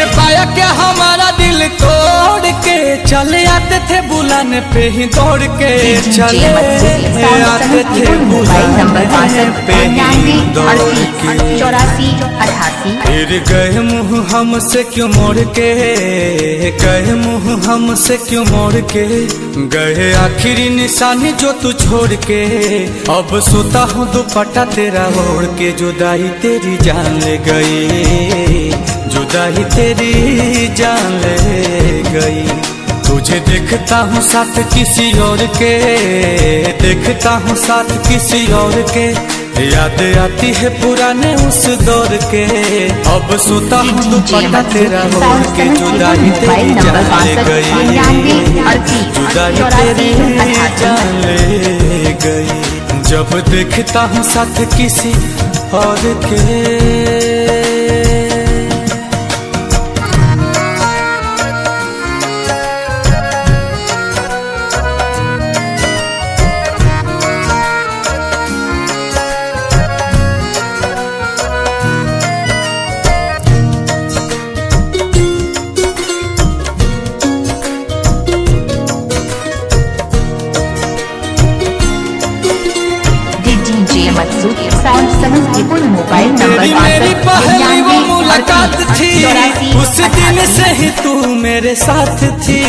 है पाया क्या हमारा दिल तोड़ के, चले आते थे बुलाने पे ही दौड़ के, चले आते थे बुलाने पे ही दौड़ के। 8488। फिर गए मुँह हमसे क्यों मोड़ के, गए मुँह हमसे क्यों मोड़ के, गए आखिरी निशानी जो तू छोड़ के। अब सोता हूँ दुपट्टा तेरा ओढ़ के, जुदाई तेरी जान ले गई, जुदाई तेरी जान ले गई। तुझे देखता हूँ साथ किसी और के, देखता हूँ साथ किसी और के, याद आती है पुराने उस दौर के। अब सोता हूँ दुपट्टा तेरा ओढ़ के, जुदाई तेरी जान ले गई, जुदाई तेरी जान ले गई। जब देखता हूँ साथ किसी और के। मोबाइल नंबर मेरी पहली वो मुलाकात थी, उस दिन से ही तू मेरे साथ थी।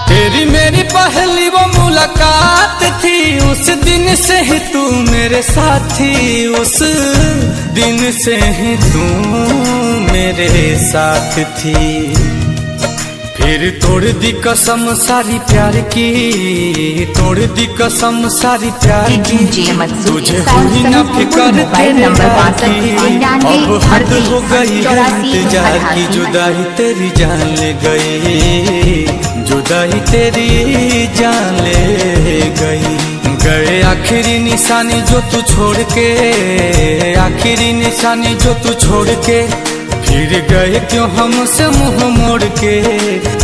तेरी मेरी पहली वो मुलाकात थी, उस दिन से ही तू मेरे साथ थी, उस दिन से ही तू मेरे साथ थी। फिर तोड़ दी कसम सारी प्यार की, तोड़ दी कसम सारी प्यार की, तुझे हुई न फिक्र तेरे प्यार की। अब हद हो गई है इंतजार की, जुदाई तेरी जान ले गई, जुदाई तेरी जान ले गई। गए आखिरी निशानी जो तू छोड़ के, आखिरी निशानी जो तू छोड़ के, फिर गए क्यों हमसे मुंह मोड़ के।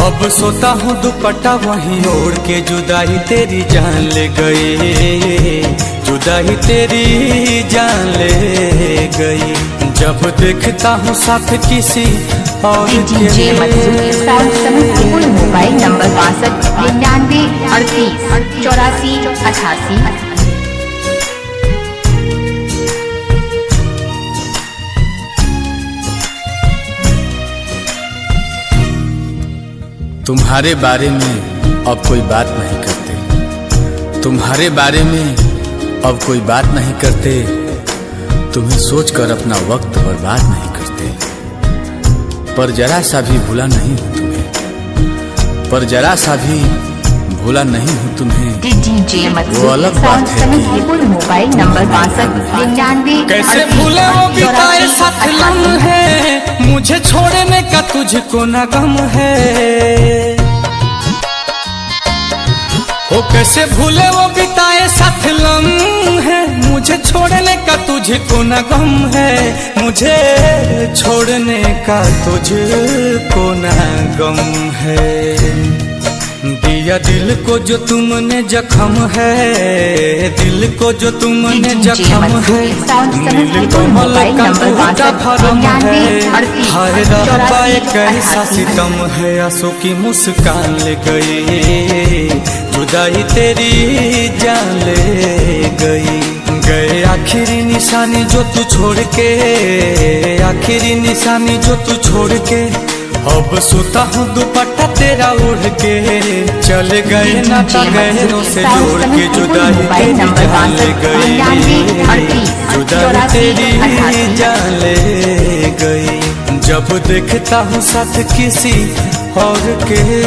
अब सोता हूँ दुपट्टा वहीं ओढ़ के, जुदाई तेरी जान ले गई, जुदाई तेरी जान ले गई। जब देखता हूँ साथ किसी और के। Mobile number 62 98 38 84 88। तुम्हारे बारे में अब कोई बात नहीं करते, तुम्हारे बारे में अब कोई बात नहीं करते, तुम्हें सोचकर अपना वक्त बर्बाद नहीं करते। पर जरा सा भी भूला नहीं हूँ तुम्हें, पर जरा सा भी भूला नहीं हूँ तुम्हें। वो अलग बात है कि मोबाइल नंबर 62 कैसे भूले वो बिताए साथ लम्हे, मुझे छोड़ने का तुझको न गम है। ओ कैसे भूले वो बिताए साथ लम्हे, मुझे छोड़ने का तुझको न गम है, मुझे छोड़ने का तुझको न गम है। दिया दिल को जो तुमने जख्म है, दिल को जो तुमने जख्म है, नील कमल का टूटा भरम है। हाय रब्बा कैसा सितम है, आंसू की मुस्कान ले गई, जुदाई तेरी जान ले गई। गए आखिरी निशानी जो तू छोड़ के, आखिरी निशानी जो तू छोड़ के, अब सोता हूँ दुपट्टा तेरा ओढ़ के। चले गए नाता गहरों से जोड़ के, जुदाई तेरी जान ले गई, जुदाई तेरी जान ले गई। जब देखता हूँ साथ किसी और के।